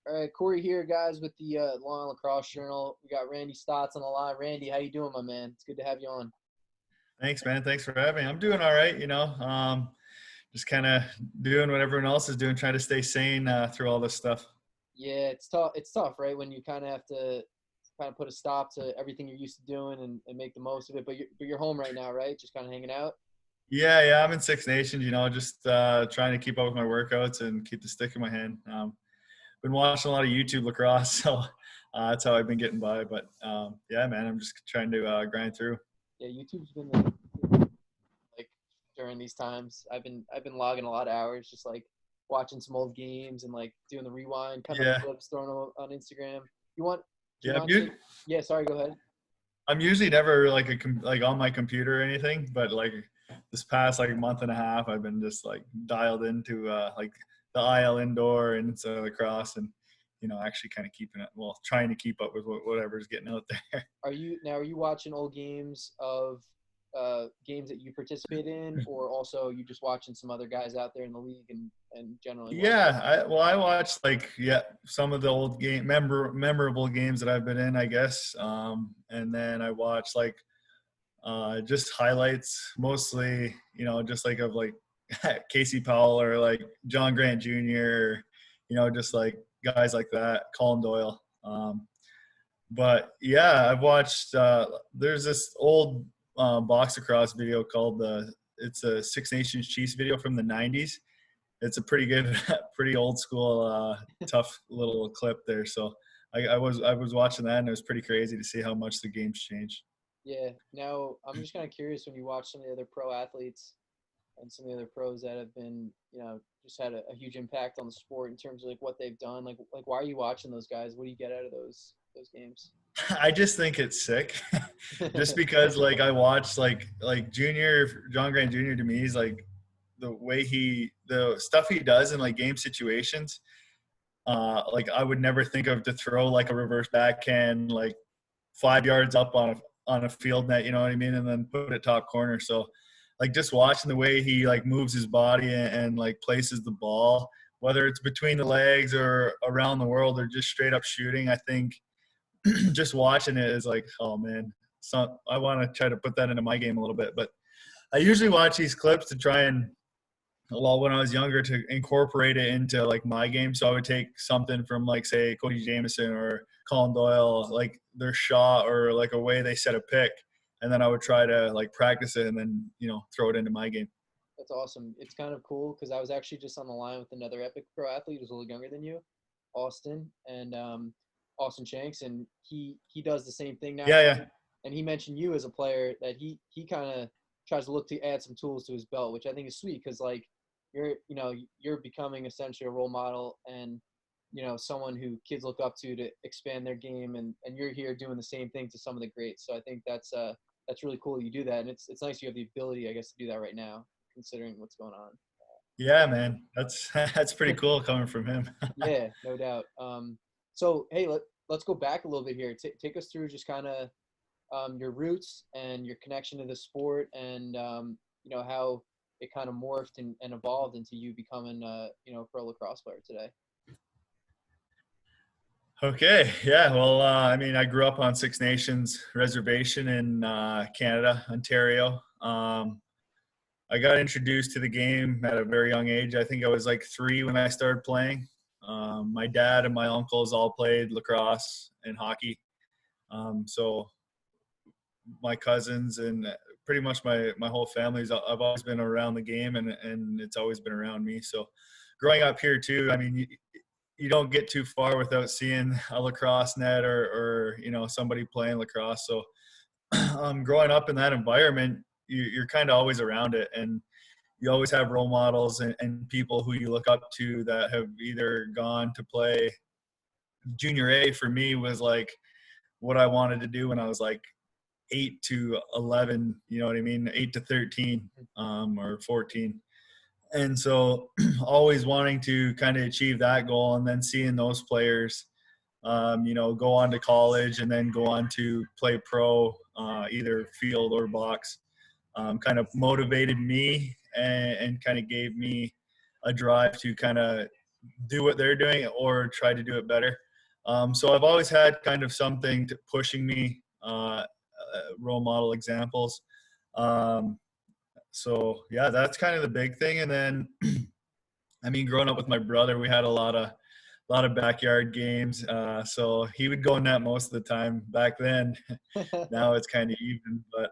All right, Corey here, guys, with the Long Lacrosse Journal. We got Randy Staats on the line. Randy, how you doing, my man? It's good to have you on. Thanks, man. Thanks for having me. I'm doing all right, just kind of doing what everyone else is doing, trying to stay sane through all this stuff. Yeah, it's tough. It's tough, right? When you kind of have to kind of put a stop to everything you're used to doing and make the most of it. But you're home right now, right? Just kind of hanging out. Yeah, I'm in Six Nations, just trying to keep up with my workouts and keep the stick in my hand. Been watching a lot of YouTube lacrosse, so that's how I've been getting by. But yeah, man, I'm just trying to grind through. Yeah, YouTube's been like during these times. I've been logging a lot of hours, just like watching some old games and like doing the rewind, kind of Yeah, clips thrown on Instagram. You want? Do you yeah. mind? Yeah, sorry. Go ahead. I'm usually never like on my computer or anything, but like this past like month and a half, I've been just like dialed into like the IL indoor and lacrosse, and actually kind of trying to keep up with whatever's getting out there. Are you watching old games of games that you participate in, or also you just watching some other guys out there in the league and generally watching? Yeah, I watched some of the old memorable games that I've been in, I guess, and then I watched just highlights mostly, just like of like Casey Powell or like John Grant Jr., just like guys like that, Colin Doyle. But yeah, I've watched. There's this old box across video called it's a Six Nations Chiefs video from the '90s. It's a pretty good, pretty old school, tough little clip there. So I was watching that, and it was pretty crazy to see how much the game's changed. Yeah. Now I'm just kind of curious when you watch some of the other pro athletes and some of the other pros that have been, just had a huge impact on the sport in terms of like what they've done. Like why are you watching those guys? What do you get out of those games? I just think it's sick, just because like I watched like Junior John Grant Jr. to me, he's like the stuff he does in like game situations. Like I would never think of to throw like a reverse backhand like 5 yards up on a field net, you know what I mean, and then put it top corner. So like just watching the way he like moves his body and like places the ball, whether it's between the legs or around the world or just straight up shooting, I think just watching it is like, oh man, so I want to try to put that into my game a little bit. But I usually watch these clips to try and, well, when I was younger, to incorporate it into like my game. So I would take something from like say Cody Jamieson or Colin Doyle, like their shot or like a way they set a pick, and then I would try to like practice it and then throw it into my game. That's awesome. It's kind of cool because I was actually just on the line with another Epic pro athlete who's a little younger than you, Austin, and Austin Shanks, and he does the same thing now. Yeah. And he mentioned you as a player that he kind of tries to look to add some tools to his belt, which I think is sweet because like you're becoming essentially a role model and someone who kids look up to expand their game, and you're here doing the same thing to some of the greats. So I think that's really cool you do that, and it's nice you have the ability, I guess, to do that right now considering what's going on. Yeah, man, that's that's pretty cool coming from him. Yeah, no doubt. So hey, let's go back a little bit here. Take us through just kind of your roots and your connection to the sport, and how it kind of morphed and evolved into you becoming a pro lacrosse player today. Okay, yeah. Well, I mean, I grew up on Six Nations reservation in Canada, Ontario. I got introduced to the game at a very young age. I think I was like 3 when I started playing. My dad and my uncles all played lacrosse and hockey. So my cousins and pretty much my whole family's, I've always been around the game, and it's always been around me. So growing up here too, I mean, you don't get too far without seeing a lacrosse net or somebody playing lacrosse. So growing up in that environment, you're kind of always around it, and you always have role models and people who you look up to that have either gone to play. Junior A for me was like what I wanted to do when I was like 8 to 11, you know what I mean? 8 to 13 or 14. And so always wanting to kind of achieve that goal, and then seeing those players, go on to college and then go on to play pro, either field or box, kind of motivated me and kind of gave me a drive to kind of do what they're doing or try to do it better. So I've always had kind of something pushing me, role model examples. Um, so yeah, that's kind of the big thing. And then, I mean, growing up with my brother, we had a lot of backyard games. So he would go in that most of the time back then. Now it's kind of even, but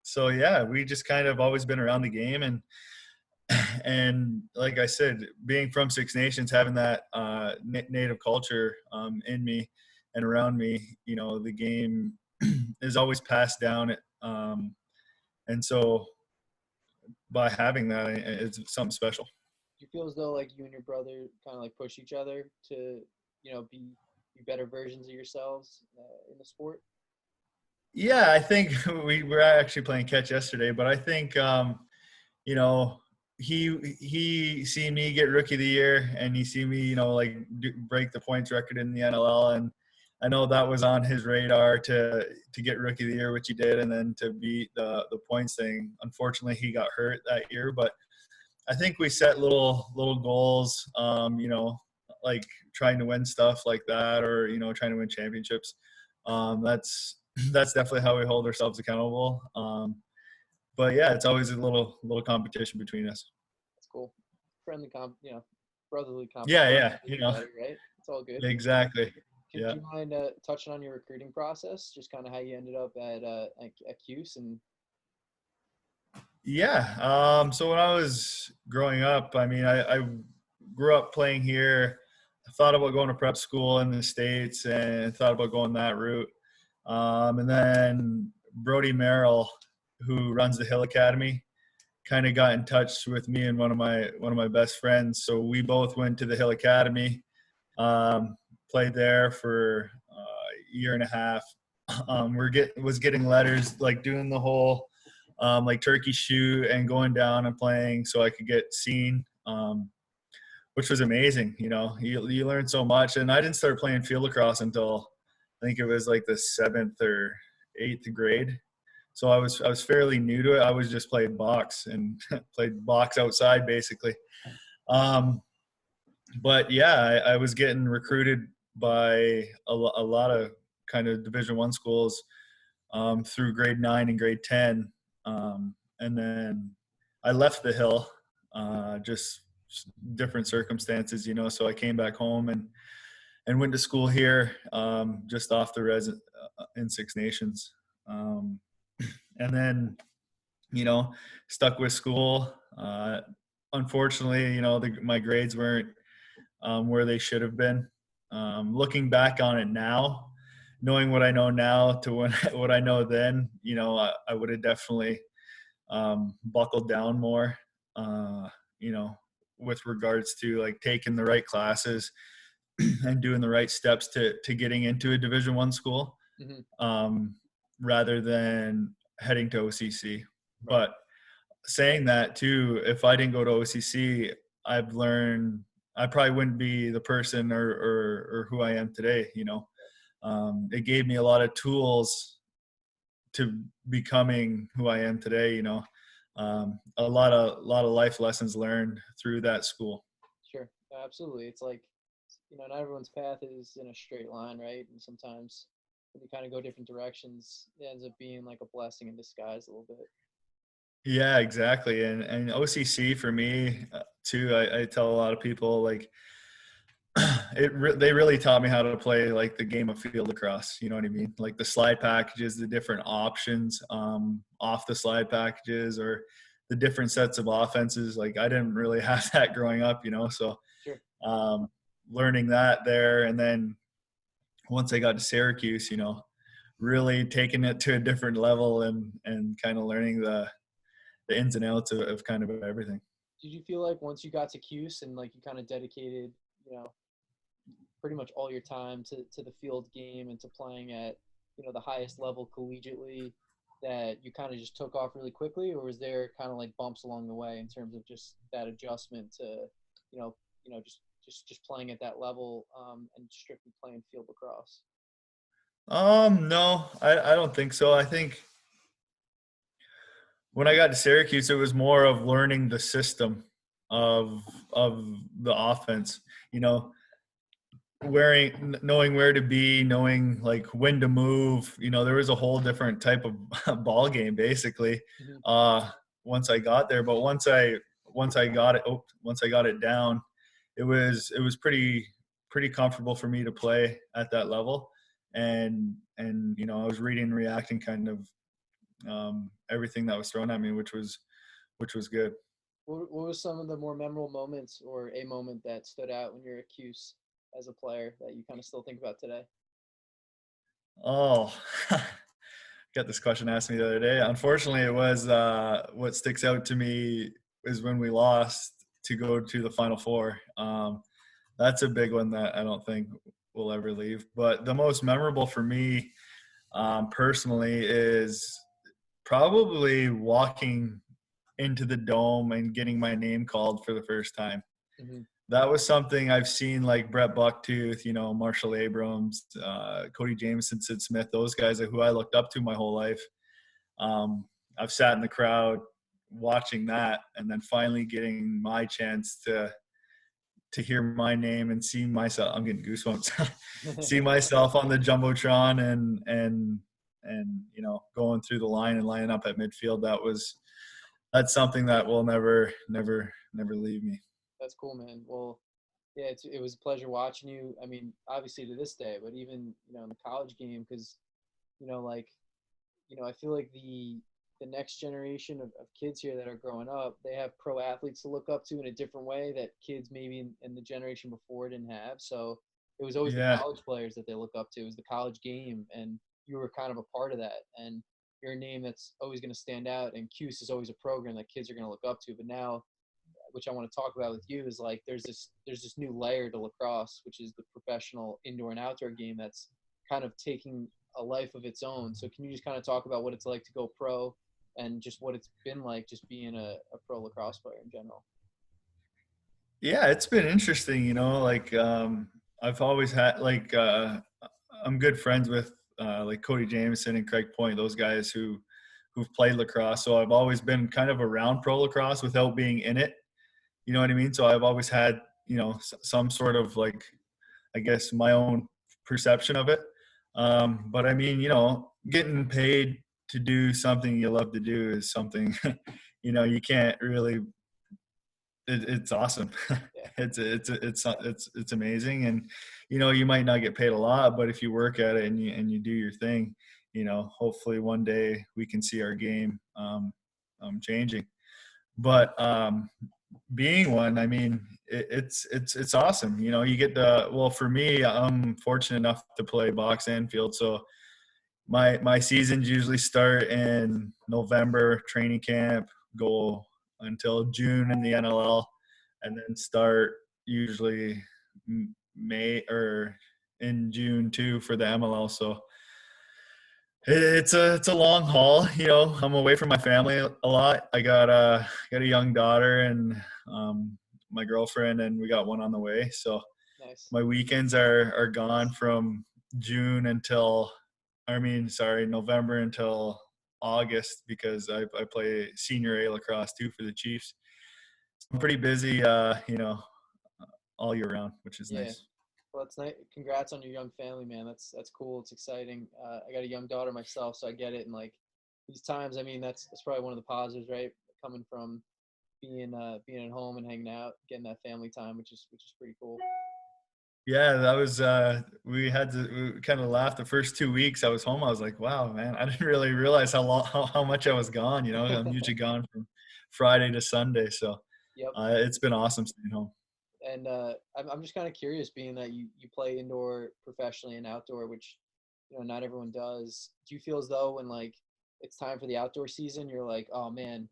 so yeah, we just kind of always been around the game, and like I said, being from Six Nations, having that native culture in me and around me, the game is always passed down. And so by having that, it's something special. Do you feel as though like you and your brother kind of like push each other to, be better versions of yourselves in the sport? Yeah, I think we were actually playing catch yesterday, but I think you know, he see me get rookie of the year, and he see me, like break the points record in the NLL, and I know that was on his radar to get rookie of the year, which he did, and then to beat the points thing. Unfortunately, he got hurt that year, but I think we set little goals, like trying to win stuff like that, or trying to win championships. That's that's definitely how we hold ourselves accountable. But yeah, it's always a little competition between us. That's cool. Friendly brotherly Yeah, competition yeah, is better, right? It's all good. exactly. Do Yeah. you mind touching on your recruiting process, just kind of how you ended up at Cuse and Yeah. So when I was growing up, I mean, I grew up playing here. I thought about going to prep school in the States and thought about going that route. And then Brody Merrill, who runs the Hill Academy, kind of got in touch with me and one of my best friends. So we both went to the Hill Academy, played there for a year and a half. Was getting letters, like doing the whole like turkey shoot and going down and playing so I could get seen, which was amazing. You learn so much. And I didn't start playing field lacrosse until I think it was like the 7th or 8th grade. So I was fairly new to it. I was just playing box and played box outside basically. Um, but yeah, I was getting recruited by a lot of kind of Division I schools through grade 9 and grade 10. And then I left the Hill, just different circumstances, so I came back home and went to school here, just off the res in Six Nations. And then, stuck with school. Unfortunately, my grades weren't where they should have been. Looking back on it now, knowing what I know now to what I know then, I would have definitely buckled down more, you know, with regards to like taking the right classes and doing the right steps to getting into a Division I school, um, rather than heading to OCC. But saying that too, if I didn't go to OCC, I've learned I probably wouldn't be the person or who I am today. It gave me a lot of tools to becoming who I am today. A lot of life lessons learned through that school. Sure, absolutely. It's like, not everyone's path is in a straight line, right? And sometimes when you kind of go different directions, it ends up being like a blessing in disguise a little bit. Yeah, exactly. And OCC for me too. I tell a lot of people like they really taught me how to play like the game of field lacrosse. You know what I mean? Like the slide packages, the different options off the slide packages, or the different sets of offenses. Like I didn't really have that growing up, so Sure. Learning that there. And then once I got to Syracuse, really taking it to a different level and kind of learning the ins and outs of kind of everything. Did you feel like once you got to Cuse and like you kind of dedicated, pretty much all your time to the field game and to playing at, the highest level collegiately, that you kind of just took off really quickly, or was there kind of like bumps along the way in terms of just that adjustment to, just playing at that level, and strictly playing field lacrosse? No, I don't think so. I think when I got to Syracuse, it was more of learning the system. of the offense. You know, knowing where to be, knowing like when to move. You know, there was a whole different type of ball game basically. Mhm. Uh, once I got there, but once I got it down, it was pretty comfortable for me to play at that level, and you know, I was reading and reacting kind of everything that was thrown at me, which was good. What was some of the more memorable moments or a moment that stood out when you're at Cuse as a player that you kind of still think about today? Oh, got this question asked me the other day. Unfortunately, it was what sticks out to me is when we lost to go to the Final Four. That's a big one that I don't think will ever leave. But the most memorable for me personally is probably walking into the dome and getting my name called for the first time. Hmm. That was something I've seen, like Brett Bucktooth, you know, Marshall Abrams, Cody Jameson, Sid Smith, those guys who I looked up to my whole life. Um, I've sat in the crowd watching that, and then finally getting my chance to hear my name and see myself. I'm getting goosebumps. See myself on the jumbotron and you know, going through the line and lining up at midfield. That's something that will never leave me. That's cool, man. Well, yeah, it was a pleasure watching you. I mean, obviously to this day, but even in the college game, because like I feel like the next generation of kids here that are growing up, they have pro athletes to look up to in a different way that kids maybe in the generation before didn't have. So it was always the Yeah. college players that they look up to. It was the college game, and you were kind of a part of that. And you're a name that's always going to stand out. And Cuse is always a program that kids are going to look up to. But now, which I want to talk about with you, is like there's this new layer to lacrosse, which is the professional indoor and outdoor game that's kind of taking a life of its own. So can you just kind of talk about what it's like to go pro and just what it's been like just being a pro lacrosse player in general? Yeah, it's been interesting, you know, like I've always had like I'm good friends with like Cody Jameson and Craig Point, those guys who've played lacrosse. So I've always been kind of around pro lacrosse without being in it. You know what I mean? So I've always had, you know, some sort of like, I guess, my own perception of it. But I mean, you know, getting paid to do something you love to do is something, you know, you can't really. It's awesome. Yeah. It's amazing, and you know, you might not get paid a lot, but if you work at it and you do your thing, you know, hopefully one day we can see our game changing. But being one, I mean, it's awesome. You know, you get well, for me, I'm fortunate enough to play box and field, so my seasons usually start in November, training camp, go until June in the NLL, and then start usually May or in June too for the MLL. So it's a long haul. You know, I'm away from my family a lot. I got a young daughter and my girlfriend, and we got one on the way. So Nice. my weekends are gone from June until, I mean, sorry, November until August, because I play senior A lacrosse too for the Chiefs. So I'm pretty busy, you know, all year round, which is Yeah. nice. Well, it's nice. Congrats on your young family, man. That's cool. It's exciting. I got a young daughter myself, so I get it. And like these times, I mean, that's probably one of the positives, right? Coming from being at home and hanging out, getting that family time, which is pretty cool. Yeah, that was we kind of laughed the first 2 weeks I was home. I was like, wow, man, I didn't really realize how much I was gone. You know, I'm usually gone from Friday to Sunday, so Yep. it's been awesome staying home. And I'm just kind of curious, being that you play indoor professionally and outdoor, which not everyone does. Do you feel as though when like it's time for the outdoor season, you're like, oh man,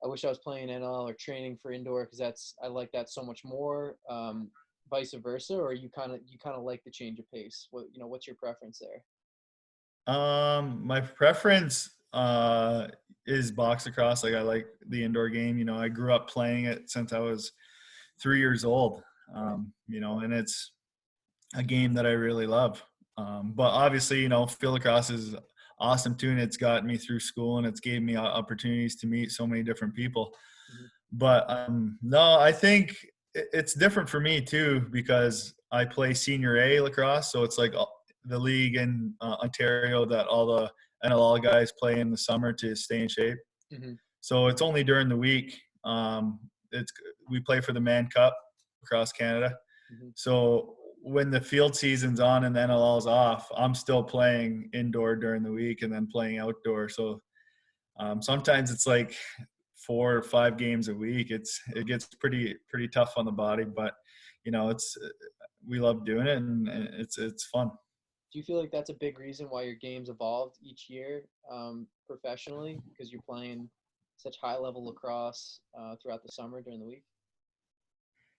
I wish I was playing NL or training for indoor because I like that so much more. Vice versa, or you kind of like the change of pace. What's your preference there? My preference is box lacrosse. Like, I like the indoor game. You know, I grew up playing it since I was 3 years old. Right. You know, and it's a game that I really love. But obviously, you know, field lacrosse is awesome too, and it's got me through school, and it's gave me opportunities to meet so many different people. Mhm. But no, I think it's different for me too because I play senior A lacrosse, so it's like the league in Ontario that all the NLL guys play in the summer to stay in shape. Mm-hmm. So it's only during the week. It's we play for the Man Cup across Canada. Mm-hmm. So when the field season's on and the NLL's off, I'm still playing indoor during the week and then playing outdoor. So sometimes it's like 4 or 5 games a week. It gets pretty tough on the body, but it's we love doing it and it's fun. Do you feel like that's a big reason why your game's evolved each year professionally because you're playing such high level lacrosse throughout the summer during the week?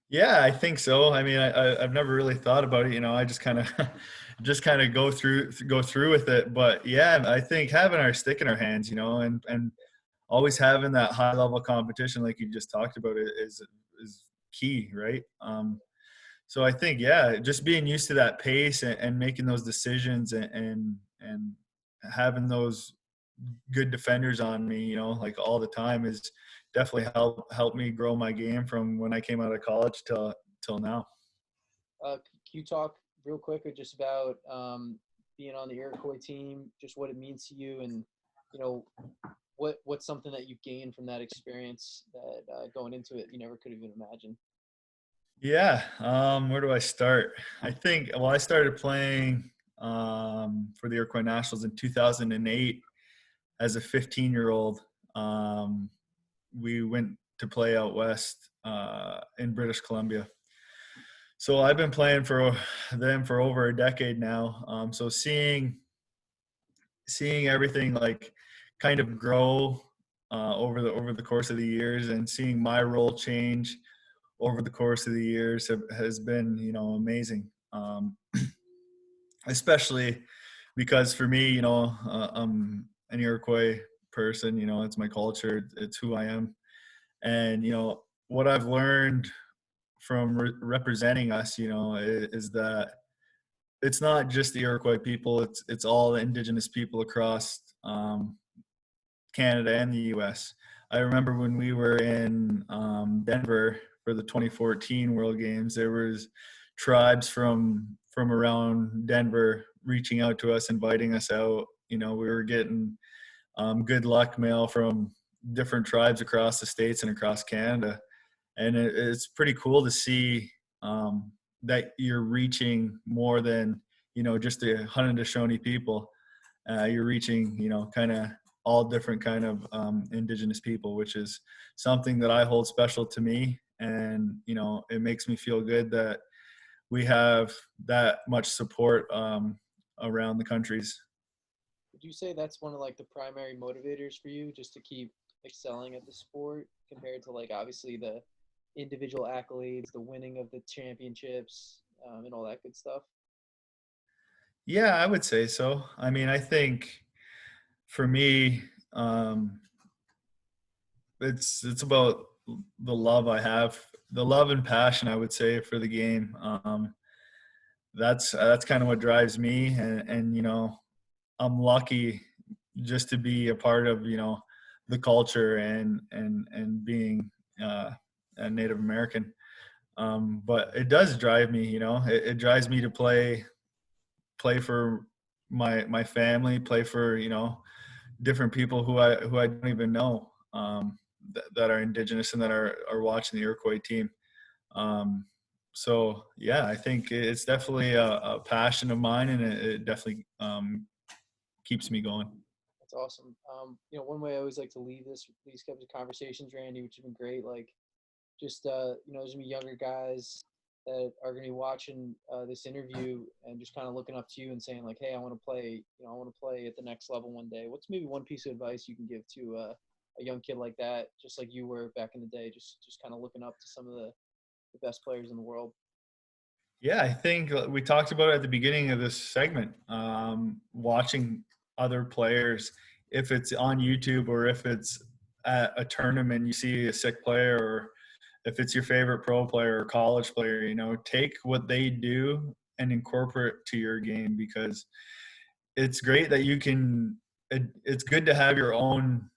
Yeah, I think so. I mean, I've never really thought about it. I just kind of just kind of go through with it. But yeah, I think having our stick in our hands, and always having that high level competition, like you just talked about, it is key, right? So I think, yeah, just being used to that pace and making those decisions and having those good defenders on me, like all the time is definitely helped me grow my game from when I came out of college till now. Can you talk real quick just about being on the Iroquois team, just what it means to you, and you know what's something that you've gained from that experience that going into it you never could have even imagined? Yeah, where do I start? I think, well, I started playing for the Iroquois Nationals in 2008 as a 15-year-old. We went to play out west in British Columbia. So I've been playing for them for over a decade now. So seeing everything like kind of grow over the course of the years, and seeing my role change over the course of the years has been amazing. Especially because for me, I'm an Iroquois person. It's my culture, it's who I am, and what I've learned from representing us, is that it's not just the Iroquois people; it's all the Indigenous people across Canada and the U.S. I remember when we were in Denver for the 2014 World Games, there was tribes from around Denver reaching out to us, inviting us out. We were getting good luck mail from different tribes across the states and across Canada, and it's pretty cool to see that you're reaching more than just the Haudenosaunee people. You're reaching kind of all different kind of Indigenous people, which is something that I hold special to me, and it makes me feel good that we have that much support around the countries. Would you say that's one of like the primary motivators for you just to keep excelling at the sport compared to like obviously the individual accolades, the winning of the championships, and all that good stuff? Yeah, I would say so. I mean, I think for me, it's about the love I have, the love and passion, I would say, for the game. That's kind of what drives me, and I'm lucky just to be a part of the culture and being a Native American. But it does drive me. It drives me to play for my family, play for different people who I don't even know, that are Indigenous and that are watching the Iroquois team. Um, so yeah, I think it's definitely a passion of mine, and it definitely keeps me going. That's awesome. One way I always like to leave these kinds of conversations, Randy, which have been great, like just there's gonna be younger guys that are gonna be watching this interview and just kind of looking up to you and saying like, hey, I want to play, I want to play at the next level one day. What's maybe one piece of advice you can give to a young kid like that, just like you were back in the day, just kind of looking up to some of the best players in the world? Yeah, I think we talked about it at the beginning of this segment. Watching other players, if it's on YouTube or if it's at a tournament, you see a sick player, or if it's your favorite pro player or college player, take what they do and incorporate to your game, because it's great that you can. It's good to have your own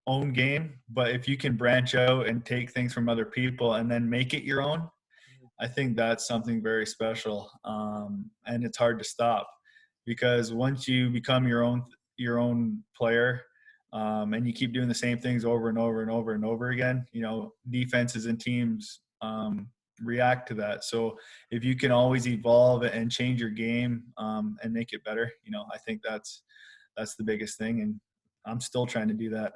own game, but if you can branch out and take things from other people and then make it your own, I think that's something very special. And it's hard to stop, because once you become your own player, and you keep doing the same things over and over and over and over again, defenses and teams react to that. So if you can always evolve and change your game, and make it better, I think that's the biggest thing. And I'm still trying to do that.